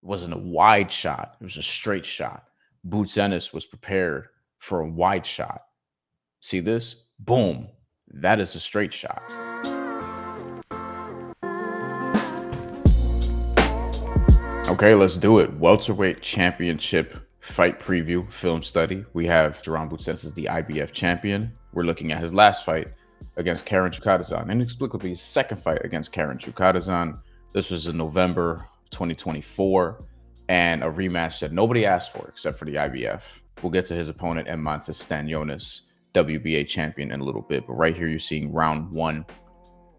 wasn't a wide shot. It was a straight shot. Boots Ennis was prepared for a wide shot. See this? Boom. That is a straight shot. Okay, let's do it. Welterweight Championship fight preview film study. We have Jaron Boots Ennis as the IBF champion. We're looking at his last fight against Karen Chukhadzhian, inexplicably his second fight against Karen Chukhadzhian. This was in November 2024, and a rematch that nobody asked for except for the IBF. We'll get to his opponent, Eimantas Stanionis, WBA champion, in a little bit. But right here, you're seeing round one.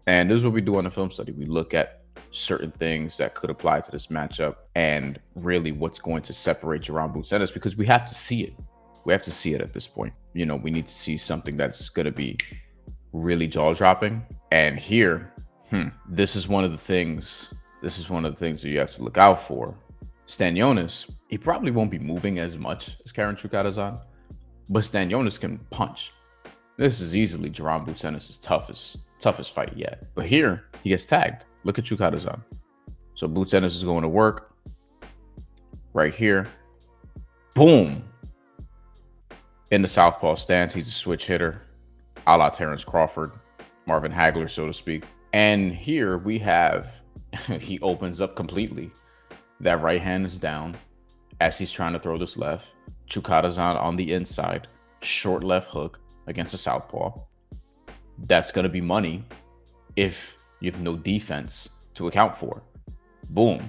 And this is what we do on the film study. We look at certain things that could apply to this matchup and really what's going to separate Jaron Boots Ennis, because we have to see it. We have to see it at this point. You know, we need to see something that's going to be really jaw-dropping. And here, this is one of the things that you have to look out for. Stanionis, he probably won't be moving as much as Karen Chukhadzhian, but Stanionis can punch. This is easily Jaron Boots Ennis' toughest fight yet. But here, he gets tagged. Look at Chukhadzhian. So Boots Ennis is going to work right here. Boom. In the southpaw stance, he's a switch hitter, a la Terrence Crawford, Marvin Hagler, so to speak. And here we have, he opens up completely. That right hand is down as he's trying to throw this left. Chukhadzhian on the inside, short left hook against a southpaw. That's going to be money if you have no defense to account for. Boom.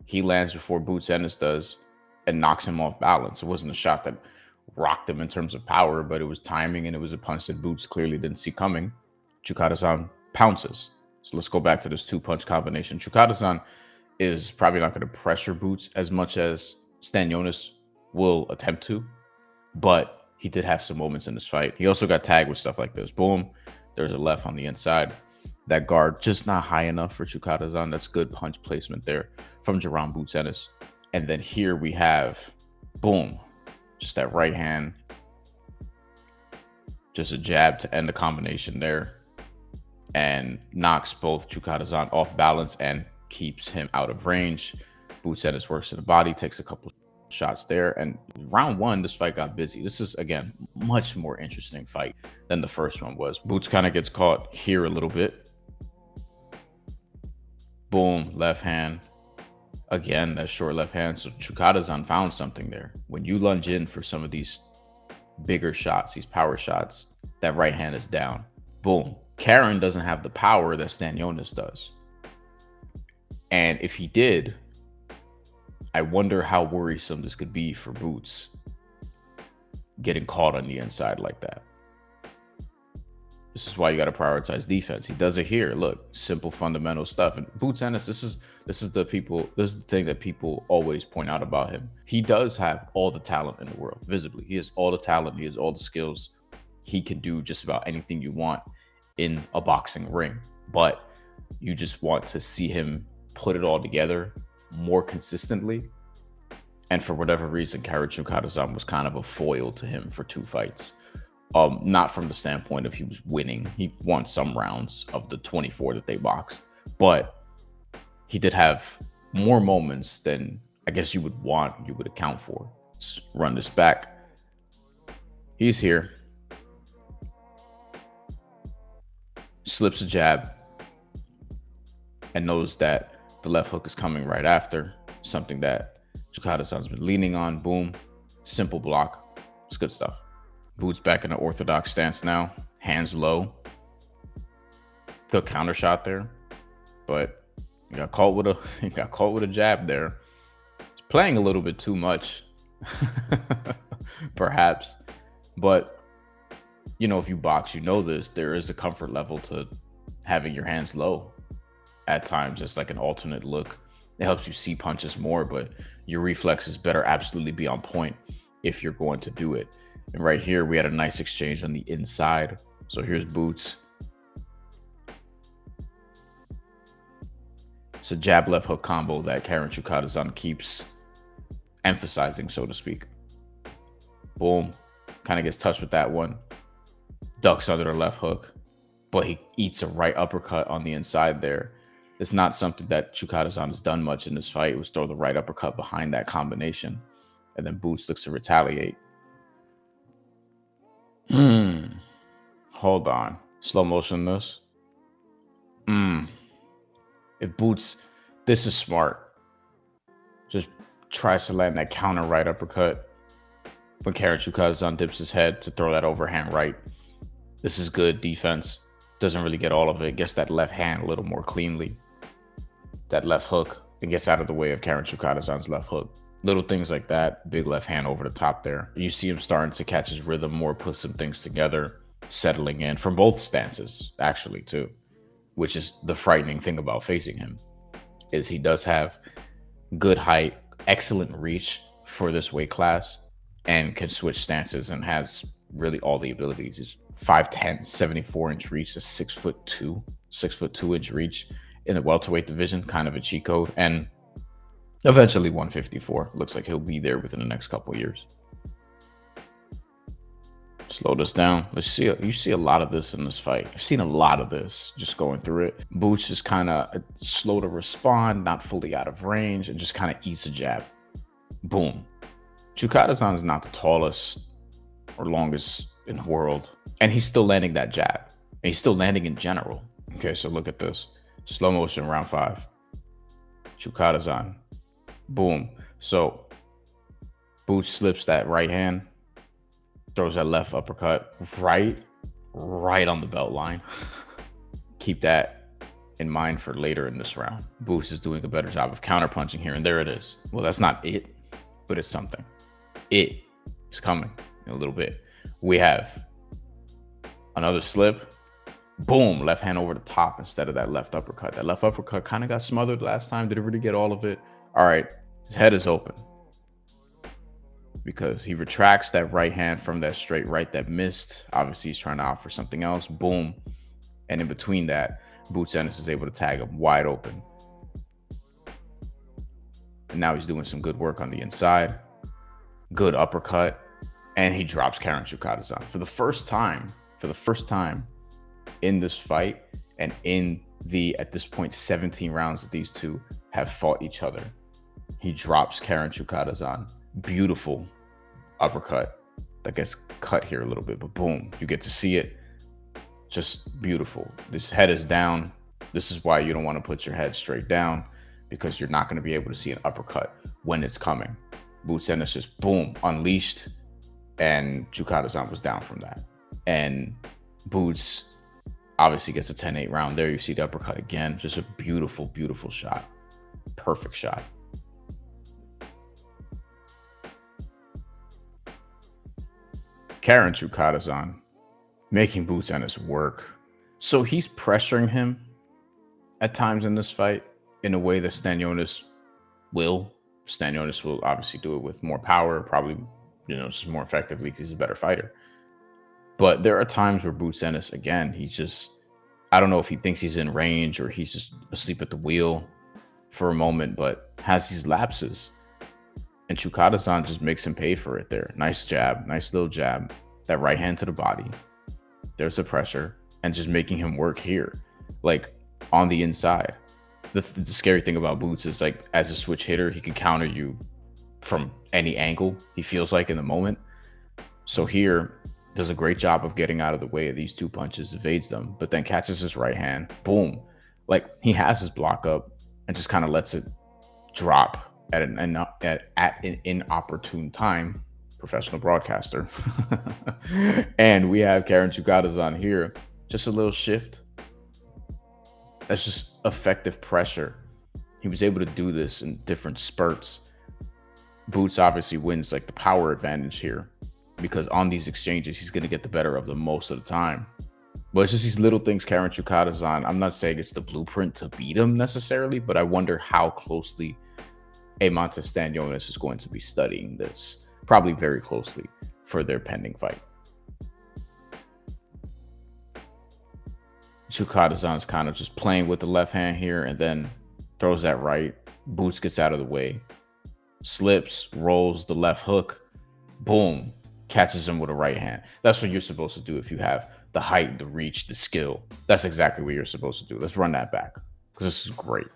He lands before Boots Ennis does and knocks him off balance. It wasn't a shot that rocked him in terms of power, but it was timing, and it was a punch that Boots clearly didn't see coming. Chukhadzhian pounces. So let's go back to this two-punch combination. Chukhadzhian is probably not going to pressure Boots as much as Stanionis will attempt to, but he did have some moments in this fight. He also got tagged with stuff like this. Boom. There's a left on the inside. That guard just not high enough for Chukhadzhian. That's good punch placement there from Jaron Boots Ennis. And then here we have, boom, just that right hand. Just a jab to end the combination there. And knocks both Chukhadzhian off balance and keeps him out of range. Boots Ennis works in the body, takes a couple shots there. And round one, this fight got busy. This is, again, much more interesting fight than the first one was. Boots kind of gets caught here a little bit. Boom, left hand. Again, that short left hand. So Chukhadzhian found something there. When you lunge in for some of these bigger shots, these power shots, that right hand is down. Boom. Karen doesn't have the power that Stanionis does. And if he did, I wonder how worrisome this could be for Boots getting caught on the inside like that. This is why you got to prioritize defense. He does it here. Look, simple fundamental stuff. And Boots Ennis, this is the thing that people always point out about him. He does have all the talent in the world, visibly. He has all the talent. He has all the skills. He can do just about anything you want in a boxing ring. But you just want to see him put it all together more consistently. And for whatever reason, Karen Chukhadzhian was kind of a foil to him for two fights. Not from the standpoint of he was winning. He won some rounds of the 24 that they boxed, but he did have more moments than I guess you would account for. Let's run this back. He's here. Slips a jab and knows that the left hook is coming right after, something that Chukhadzhian's been leaning on. Boom. Simple block. It's good stuff. Boots back in an orthodox stance now. Hands low. Good counter shot there. But he got caught with a jab there. He's playing a little bit too much. Perhaps. But you know, if you box, you know this. There is a comfort level to having your hands low. At times, it's like an alternate look. It helps you see punches more, but your reflexes better absolutely be on point if you're going to do it. And right here, we had a nice exchange on the inside. So here's Boots. It's a jab left hook combo that Karen Chukhadzhian keeps emphasizing, so to speak. Boom. Kind of gets touched with that one. Ducks under the left hook. But he eats a right uppercut on the inside there. It's not something that Chukadazan has done much in this fight. It was throw the right uppercut behind that combination. And then Boots looks to retaliate. Hold on. Slow motion this. If Boots, this is smart. Just tries to land that counter right uppercut when Karen Chukadazan dips his head to throw that overhand right. This is good defense. Doesn't really get all of it. Gets that left hand a little more cleanly. That left hook, and gets out of the way of Karen Chukadazan's left hook. Little things like that. Big left hand over the top there. You see him starting to catch his rhythm more, put some things together, settling in from both stances, actually, too. Which is the frightening thing about facing him, is he does have good height, excellent reach for this weight class, and can switch stances and has really all the abilities. He's 5'10", 74-inch reach, a 6'2" reach in the welterweight division, kind of a cheat code, and eventually 154. Looks like he'll be there within the next couple of years. Slow this down. Let's see. You see a lot of this in this fight. I've seen a lot of this just going through it. Boots is kind of slow to respond, not fully out of range, and just kind of eats a jab. Boom. Chukadazan is not the tallest or longest in the world, and he's still landing that jab. And he's still landing in general. Okay, so look at this. Slow motion, round 5. Chukadazan. Boom. So Boots slips that right hand, throws that left uppercut right on the belt line. Keep that in mind for later in this round. Boots is doing a better job of counterpunching here, and there it is. Well, that's not it, but it's something. It is coming in a little bit. We have another slip. Boom, left hand over the top instead of that left uppercut. That left uppercut kind of got smothered last time. Didn't really get all of it. All right, his head is open because he retracts that right hand from that straight right that missed. Obviously, he's trying to opt for something else. Boom. And in between that, Boots Ennis is able to tag him wide open. And now he's doing some good work on the inside. Good uppercut. And he drops Karen Chukadazan. For the first time in this fight, and in the, at this point, 17 rounds that these two have fought each other, he drops Karen Chukadazan. Beautiful uppercut that gets cut here a little bit, but boom, you get to see it. Just beautiful. This head is down. This is why you don't want to put your head straight down, because you're not going to be able to see an uppercut when it's coming. Boots Ennis just boom, unleashed, and Chukadazan was down from that. And Boots obviously gets a 10-8 round there. You see the uppercut again. Just a beautiful, beautiful shot. Perfect shot. Karen Chukadazan making Boots Ennis work. So he's pressuring him at times in this fight in a way that Stanionis will. Stanionis will obviously do it with more power, probably, just more effectively because he's a better fighter. But there are times where Boots Ennis, again, he's just, I don't know if he thinks he's in range or he's just asleep at the wheel for a moment, but has these lapses. And Chukadazan just makes him pay for it there. Nice jab, nice little jab. That right hand to the body. There's the pressure, and just making him work here, like on the inside. The scary thing about Boots is, like, as a switch hitter, he can counter you from any angle he feels like in the moment. So here, does a great job of getting out of the way of these two punches, evades them, but then catches his right hand. Boom. Like, he has his block up and just kind of lets it drop at an inopportune time. Professional broadcaster. And we have Karen Chukadazan here. Just a little shift. That's just effective pressure. He was able to do this in different spurts. Boots obviously wins like the power advantage here, because on these exchanges, he's going to get the better of them most of the time. But it's just these little things Karen Chukadazan, I'm not saying it's the blueprint to beat him necessarily, but I wonder how closely Eimantas Stanionis is going to be studying this. Probably very closely for their pending fight. Chukadazan's kind of just playing with the left hand here and then throws that right. Boots gets out of the way. Slips, rolls the left hook. Boom. Catches him with a right hand. That's what you're supposed to do if you have the height, the reach, the skill. That's exactly what you're supposed to do. Let's run that back. because this is great.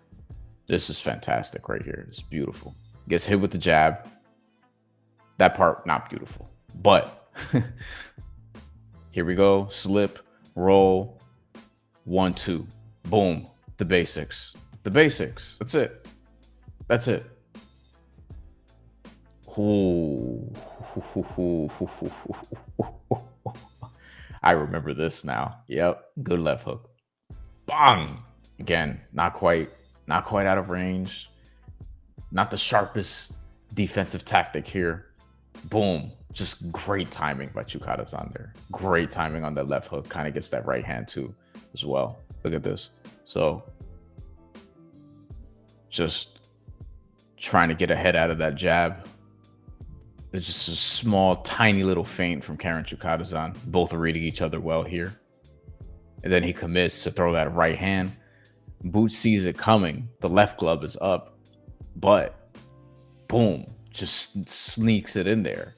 This is fantastic right here. It's beautiful. Gets hit with the jab. That part, not beautiful. But here we go. Slip, roll, 1, 2. Boom. The basics. The basics. That's it. That's it. Ooh. I remember this now. Yep. Good left hook. Bang. Again, not quite out of range. Not the sharpest defensive tactic here. Boom. Just great timing by Chukadazan there. Great timing on that left hook. Kind of gets that right hand too as well. Look at this. So just trying to get a head out of that jab. It's just a small, tiny little feint from Karen Chukadazan. Both are reading each other well here. And then he commits to throw that right hand. Boots sees it coming. The left glove is up. But, boom, just sneaks it in there.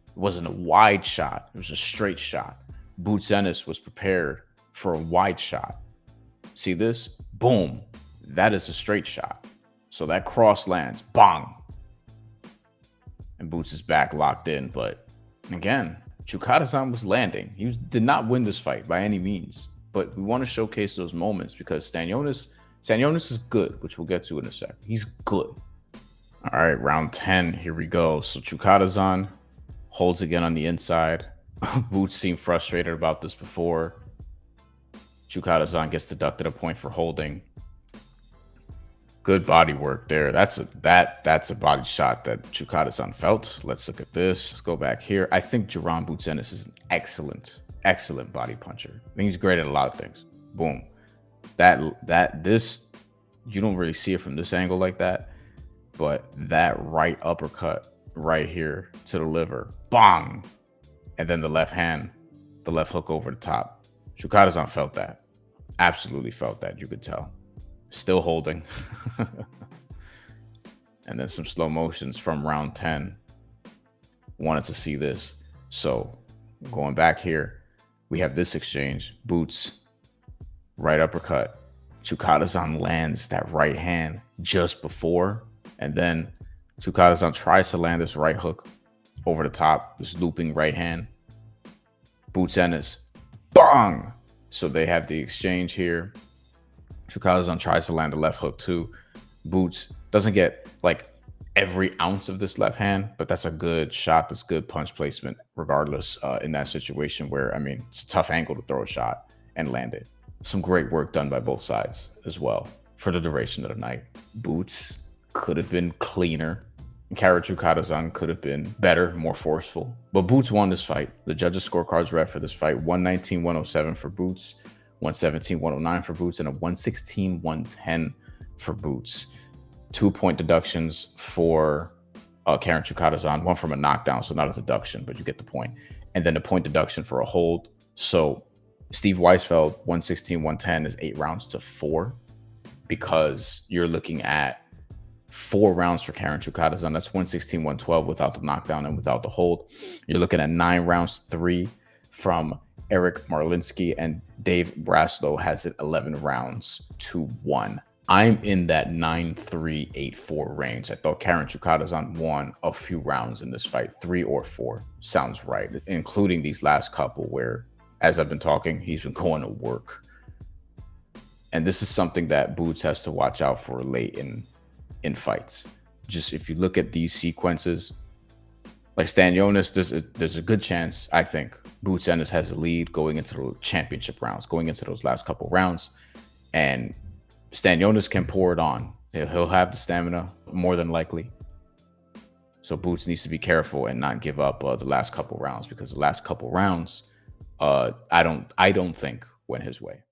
It wasn't a wide shot. It was a straight shot. Boots Ennis was prepared for a wide shot. See this? Boom. That is a straight shot. So that cross lands. Bang. And Boots is back locked in. But again, Chukadazan was landing. He did not win this fight by any means. But we want to showcase those moments because Stanionis is good, which we'll get to in a sec. He's good. All right, round 10. Here we go. So Chukadazan holds again on the inside. Boots seemed frustrated about this before. Chukadazan gets deducted a point for holding. Good body work there. That's a body shot that Chukadazan felt. Let's look at this. Let's go back here. I think Jaron Boots Ennis is an excellent body puncher. I think he's great at a lot of things. Boom. This you don't really see it from this angle like that, but that right uppercut right here to the liver, bang, and then the left hand, the left hook over the top. Chukadazan felt that. Absolutely felt that. You could tell. Still holding. And then some slow motions from round 10. Wanted to see this. So going back here, we have this exchange. Boots, right uppercut. Chukadazan lands that right hand just before. And then Chukadazan tries to land this right hook over the top, this looping right hand. Boots Ennis, bang! So they have the exchange here. Chukadazan tries to land the left hook too. Boots doesn't get like every ounce of this left hand, but that's a good shot. That's good punch placement regardless in that situation where, I mean, it's a tough angle to throw a shot and land it. Some great work done by both sides as well for the duration of the night. Boots could have been cleaner. Kara Chukadazan could have been better, more forceful. But Boots won this fight. The judges' scorecards read for this fight 119-107 for Boots, 117-109 for Boots, and a 116-110 for Boots. 2-point deductions for Karen Chukadazan, one from a knockdown, so not a deduction, but you get the point. And then a point deduction for a hold. So Steve Weisfeld, 116-110 is 8 rounds to 4 because you're looking at 4 rounds for Karen Chukadazan. That's 116-112 without the knockdown and without the hold. You're looking at 9 rounds to 3 from Eric Marlinsky, and Dave Braslow has it 11 rounds to 1. I'm in that 9-3, 8-4 range. I thought Karen Chukadazan won a few rounds in this fight, 3 or 4. Sounds right, including these last couple where, as I've been talking, he's been going to work. And this is something that Boots has to watch out for late in fights. Just if you look at these sequences, like Stanionis, there's a good chance, I think, Boots Ennis has a lead going into the championship rounds, going into those last couple rounds. And Stanionis can pour it on. He'll have the stamina, more than likely. So Boots needs to be careful and not give up the last couple rounds, because the last couple rounds, I don't think went his way.